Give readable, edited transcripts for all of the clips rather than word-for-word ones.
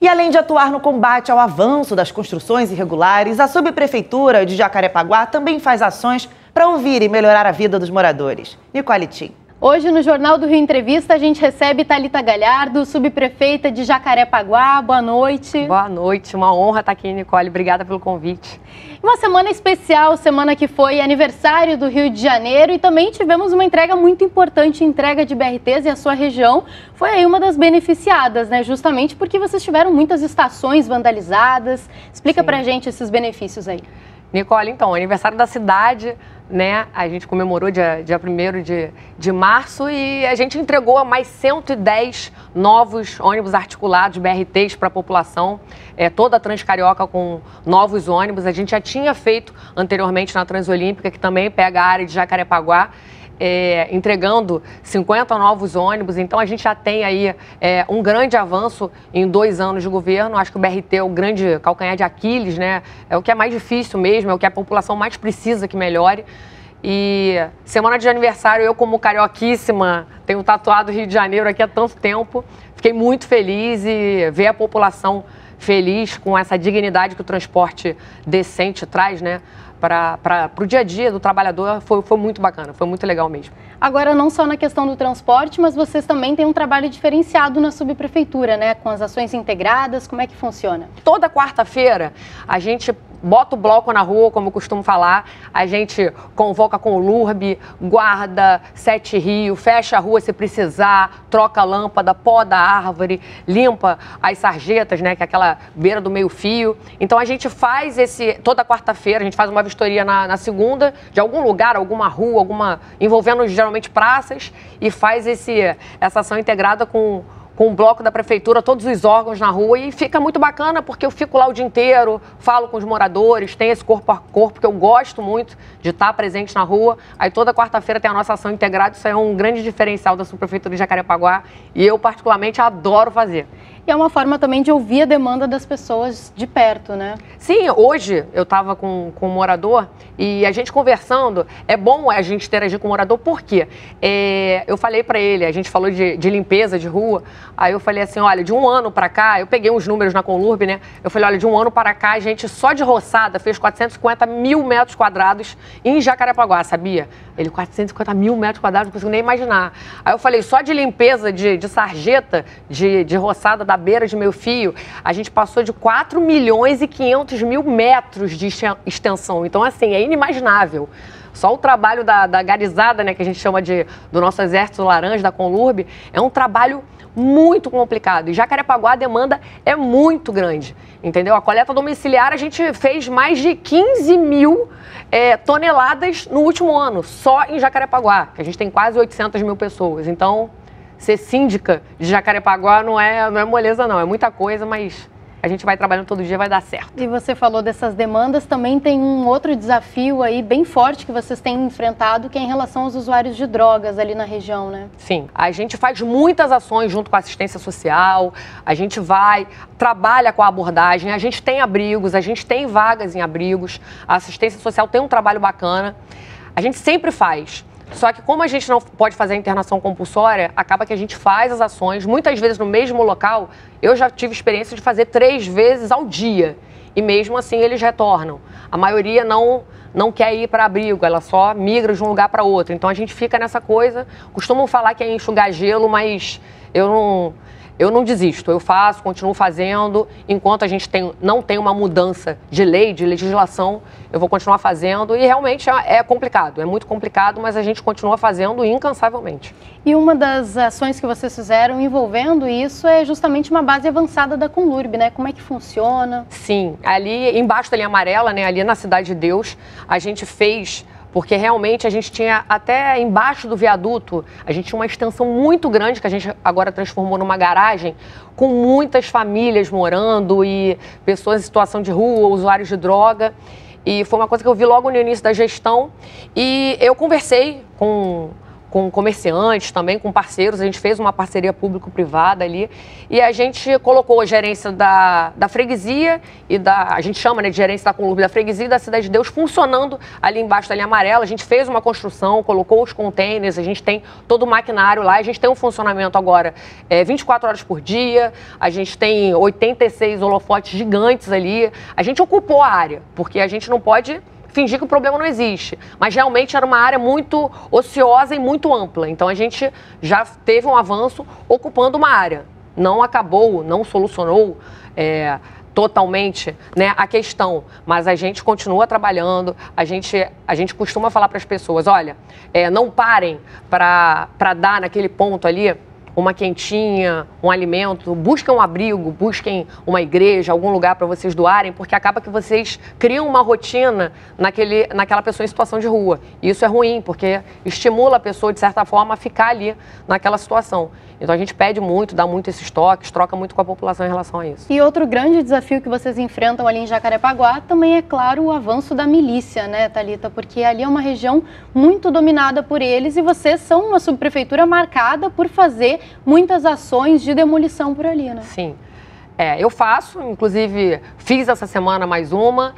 E além de atuar no combate ao avanço das construções irregulares, a Subprefeitura de Jacarepaguá também faz ações para ouvir e melhorar a vida dos moradores. Nicole Tim. Hoje, no Jornal do Rio Entrevista, a gente recebe Thalita Galhardo, subprefeita de Jacarepaguá. Boa noite. Boa noite, uma honra estar aqui, Nicole. Obrigada pelo convite. Uma semana especial, semana que foi aniversário do Rio de Janeiro e também tivemos uma entrega muito importante, entrega de BRTs, e a sua região foi aí uma das beneficiadas, né? Justamente porque vocês tiveram muitas estações vandalizadas. Explica pra gente esses benefícios aí. Nicole, então, aniversário da cidade, né? A gente comemorou dia 1º de março e a gente entregou mais 110 novos ônibus articulados, BRTs, para a população, toda a Transcarioca com novos ônibus. A gente já tinha feito anteriormente na Transolímpica, que também pega a área de Jacarepaguá, entregando 50 novos ônibus. Então, a gente já tem aí um grande avanço em 2 anos de governo. Acho que o BRT é o grande calcanhar de Aquiles, né? É o que é mais difícil mesmo, é o que a população mais precisa que melhore. E semana de aniversário, eu como carioquíssima, tenho tatuado Rio de Janeiro aqui há tanto tempo. Fiquei muito feliz e ver a população feliz com essa dignidade que o transporte decente traz, né? Para o dia a dia do trabalhador, foi muito bacana, foi muito legal mesmo. Agora, não só na questão do transporte, mas vocês também têm um trabalho diferenciado na subprefeitura, né? Com as ações integradas, como é que funciona? Toda quarta-feira, a gente bota o bloco na rua, como eu costumo falar, a gente convoca com o LURB, guarda 7 Rio, fecha a rua se precisar, troca a lâmpada, poda a árvore, limpa as sarjetas, né, que é aquela beira do meio-fio. Então a gente faz toda quarta-feira, a gente faz uma vistoria na segunda, de algum lugar, alguma rua, envolvendo geralmente praças, e faz essa ação integrada com o bloco da prefeitura, todos os órgãos na rua, e fica muito bacana porque eu fico lá o dia inteiro, falo com os moradores, tem esse corpo a corpo que eu gosto muito de estar presente na rua. Aí toda quarta-feira tem a nossa ação integrada, isso é um grande diferencial da Subprefeitura de Jacarepaguá e eu particularmente adoro fazer. E é uma forma também de ouvir a demanda das pessoas de perto, né? Sim, hoje eu estava com um morador e a gente conversando, é bom a gente interagir com o morador, por quê? Eu falei para ele, a gente falou de limpeza de rua, aí eu falei assim, olha, de 1 ano para cá, eu peguei uns números na Conlurb, né? Eu falei, olha, de 1 ano para cá, a gente só de roçada fez 450 mil metros quadrados em Jacarepaguá, sabia? Ele, 450 mil metros quadrados, não consigo nem imaginar. Aí eu falei, só de limpeza de sarjeta, de roçada da beira de meio-fio, a gente passou de 4 milhões e 500 mil metros de extensão. Então, assim, é inimaginável. Só o trabalho da garizada, né, que a gente chama do nosso Exército Laranja, da Conlurb, é um trabalho muito complicado. E Jacarepaguá a demanda é muito grande, entendeu? A coleta domiciliar, a gente fez mais de 15 mil toneladas no último ano, só em Jacarepaguá, que a gente tem quase 800 mil pessoas. Então, ser síndica de Jacarepaguá não é moleza, não. É muita coisa, mas a gente vai trabalhando todo dia, vai dar certo. E você falou dessas demandas, também tem um outro desafio aí bem forte que vocês têm enfrentado, que é em relação aos usuários de drogas ali na região, né? Sim, a gente faz muitas ações junto com a assistência social, a gente trabalha com a abordagem, a gente tem abrigos, a gente tem vagas em abrigos, a assistência social tem um trabalho bacana, a gente sempre faz. Só que como a gente não pode fazer a internação compulsória, acaba que a gente faz as ações, muitas vezes no mesmo local. Eu já tive experiência de fazer 3 vezes ao dia e mesmo assim eles retornam. A maioria não quer ir para abrigo, ela só migra de um lugar para outro. Então a gente fica nessa coisa, costumam falar que é enxugar gelo, mas eu não desisto, eu faço, continuo fazendo. Enquanto a gente não tem uma mudança de lei, de legislação, eu vou continuar fazendo. E realmente é complicado, é muito complicado, mas a gente continua fazendo incansavelmente. E uma das ações que vocês fizeram envolvendo isso é justamente uma base avançada da Conlurb, né? Como é que funciona? Sim, ali embaixo da linha amarela, né, ali na Cidade de Deus, a gente fez... Porque realmente a gente tinha até embaixo do viaduto, a gente tinha uma extensão muito grande que a gente agora transformou numa garagem com muitas famílias morando e pessoas em situação de rua, usuários de droga. E foi uma coisa que eu vi logo no início da gestão e eu conversei com com comerciantes também, com parceiros. A gente fez uma parceria público-privada ali e a gente colocou a gerência da freguesia e a gente chama, né, de gerência da Conlurb da freguesia e da Cidade de Deus funcionando ali embaixo da linha amarela. A gente fez uma construção, colocou os containers, a gente tem todo o maquinário lá, a gente tem um funcionamento agora 24 horas por dia, a gente tem 86 holofotes gigantes ali, a gente ocupou a área, porque a gente não pode fingir que o problema não existe, mas realmente era uma área muito ociosa e muito ampla, então a gente já teve um avanço ocupando uma área, não acabou, não solucionou totalmente, né, a questão, mas a gente continua trabalhando, a gente costuma falar para as pessoas, olha, não parem para dar naquele ponto ali uma quentinha, um alimento, busquem um abrigo, busquem uma igreja, algum lugar para vocês doarem, porque acaba que vocês criam uma rotina naquela pessoa em situação de rua. E isso é ruim, porque estimula a pessoa, de certa forma, a ficar ali naquela situação. Então a gente pede muito, dá muito esses toques, troca muito com a população em relação a isso. E outro grande desafio que vocês enfrentam ali em Jacarepaguá também é, claro, o avanço da milícia, né, Thalita? Porque ali é uma região muito dominada por eles e vocês são uma subprefeitura marcada por fazer muitas ações de demolição por ali, né? Sim. Eu faço, inclusive fiz essa semana mais uma.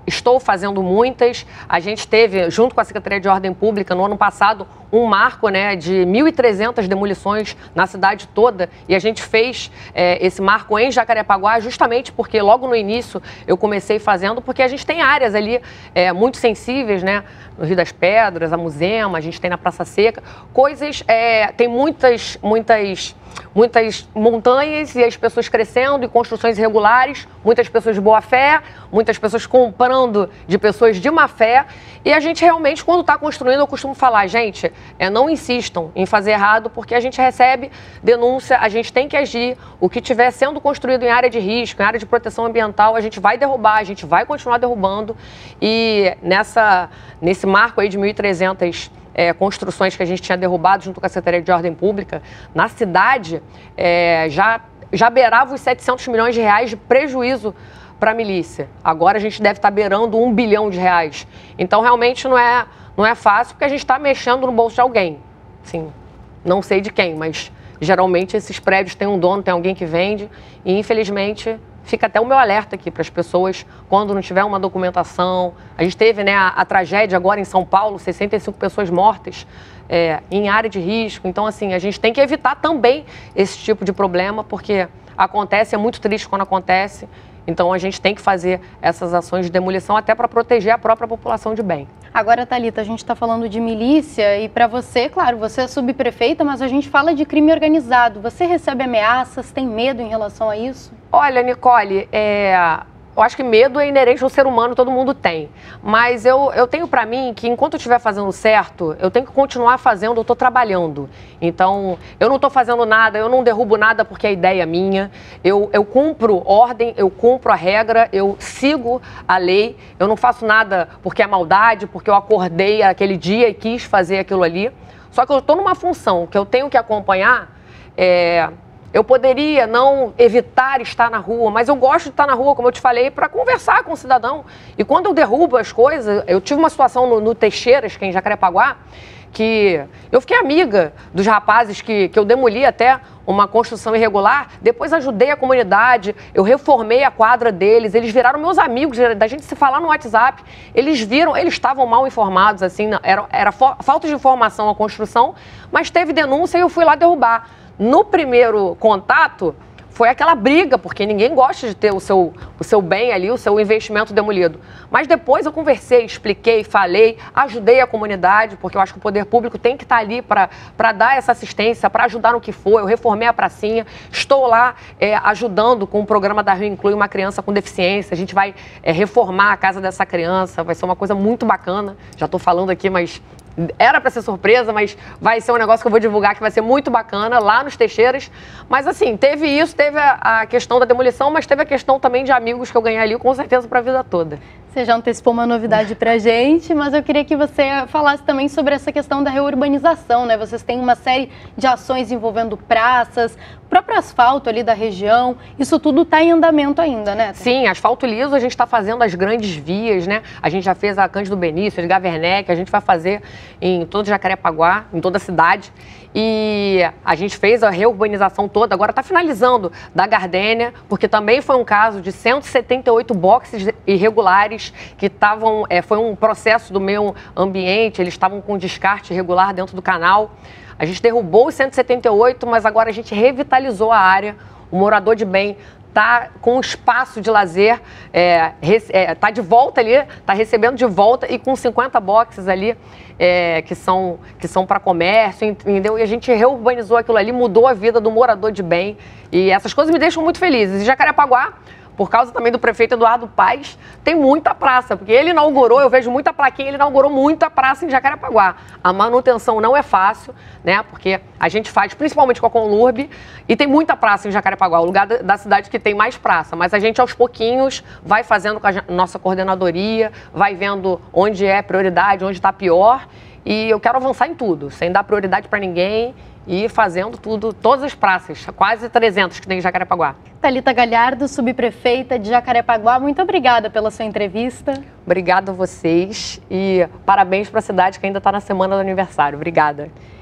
Estou fazendo muitas. A gente teve, junto com a Secretaria de Ordem Pública, no ano passado, um marco, né, de 1.300 demolições na cidade toda. E a gente fez esse marco em Jacarepaguá justamente porque logo no início eu comecei fazendo, porque a gente tem áreas ali muito sensíveis, né? No Rio das Pedras, a Muzema, a gente tem na Praça Seca. Tem muitas montanhas e as pessoas crescendo e construções irregulares, muitas pessoas de boa fé, muitas pessoas comprando de pessoas de má fé. E a gente realmente, quando está construindo, eu costumo falar, gente, não insistam em fazer errado, porque a gente recebe denúncia, a gente tem que agir. O que estiver sendo construído em área de risco, em área de proteção ambiental, a gente vai derrubar, a gente vai continuar derrubando. E nesse marco aí de 1.300 construções que a gente tinha derrubado junto com a Secretaria de Ordem Pública, na cidade já beirava os 700 milhões de reais de prejuízo para a milícia. Agora a gente deve estar beirando 1 bilhão de reais. Então realmente não é fácil, porque a gente está mexendo no bolso de alguém. Sim, não sei de quem, mas geralmente esses prédios têm um dono, tem alguém que vende e infelizmente fica até o meu alerta aqui para as pessoas, quando não tiver uma documentação. A gente teve, né, a tragédia agora em São Paulo, 65 pessoas mortas em área de risco. Então, assim, a gente tem que evitar também esse tipo de problema, porque acontece, é muito triste quando acontece. Então, a gente tem que fazer essas ações de demolição até para proteger a própria população de bem. Agora, Thalita, a gente está falando de milícia e para você, claro, você é subprefeita, mas a gente fala de crime organizado. Você recebe ameaças, tem medo em relação a isso? Olha, Nicole, eu acho que medo é inerente ao ser humano, todo mundo tem. Mas eu tenho para mim que enquanto eu estiver fazendo certo, eu tenho que continuar fazendo, eu estou trabalhando. Então, eu não estou fazendo nada, eu não derrubo nada porque a ideia é minha. Eu cumpro ordem, eu cumpro a regra, eu sigo a lei. Eu não faço nada porque é maldade, porque eu acordei aquele dia e quis fazer aquilo ali. Só que eu estou numa função que eu tenho que acompanhar. Eu poderia não evitar estar na rua, mas eu gosto de estar na rua, como eu te falei, para conversar com o cidadão. E quando eu derrubo as coisas, eu tive uma situação no Teixeiras, que é em Jacarepaguá, que eu fiquei amiga dos rapazes que eu demoli até uma construção irregular, depois ajudei a comunidade, eu reformei a quadra deles, eles viraram meus amigos, da gente se falar no WhatsApp, eles estavam mal informados, assim, era falta de informação a construção, mas teve denúncia e eu fui lá derrubar. No primeiro contato, foi aquela briga, porque ninguém gosta de ter o seu bem ali, o seu investimento demolido. Mas depois eu conversei, expliquei, falei, ajudei a comunidade, porque eu acho que o poder público tem que estar ali para dar essa assistência, para ajudar no que for. Eu reformei a pracinha, estou lá ajudando com o programa da Rio Inclui uma criança com deficiência. A gente vai reformar a casa dessa criança, vai ser uma coisa muito bacana. Já estou falando aqui, mas era para ser surpresa, mas vai ser um negócio que eu vou divulgar que vai ser muito bacana lá nos Teixeiras. Mas assim, teve isso, teve a questão da demolição, mas teve a questão também de amigos que eu ganhei ali, com certeza, para a vida toda. Você já antecipou uma novidade para a gente, mas eu queria que você falasse também sobre essa questão da reurbanização, né? Vocês têm uma série de ações envolvendo praças. próprio asfalto ali da região, isso tudo está em andamento ainda, né? Sim, asfalto liso a gente está fazendo as grandes vias, né? A gente já fez a Cândido Benício, Edgar Werneck, a gente vai fazer em todo Jacarepaguá, em toda a cidade. E a gente fez a reurbanização toda, agora está finalizando da Gardênia, porque também foi um caso de 178 boxes irregulares que estavam, foi um processo do meio ambiente, eles estavam com descarte irregular dentro do canal. A gente derrubou os 178, mas agora a gente revitalizou a área, o morador de bem está com um espaço de lazer, está de volta ali, está recebendo de volta e com 50 boxes ali que são para comércio, entendeu? E a gente reurbanizou aquilo ali, mudou a vida do morador de bem e essas coisas me deixam muito felizes. E Jacarepaguá, por causa também do prefeito Eduardo Paes, tem muita praça, porque ele inaugurou, eu vejo muita plaquinha, ele inaugurou muita praça em Jacarepaguá. A manutenção não é fácil, né, porque a gente faz principalmente com a Conlurb e tem muita praça em Jacarepaguá, o lugar da cidade que tem mais praça, mas a gente aos pouquinhos vai fazendo com a nossa coordenadoria, vai vendo onde é prioridade, onde está pior e eu quero avançar em tudo, sem dar prioridade para ninguém e fazendo tudo, todas as praças, quase 300 que tem em Jacarepaguá. Thalita Galhardo, subprefeita de Jacarepaguá, muito obrigada pela sua entrevista. Obrigada a vocês e parabéns para a cidade que ainda está na semana do aniversário. Obrigada.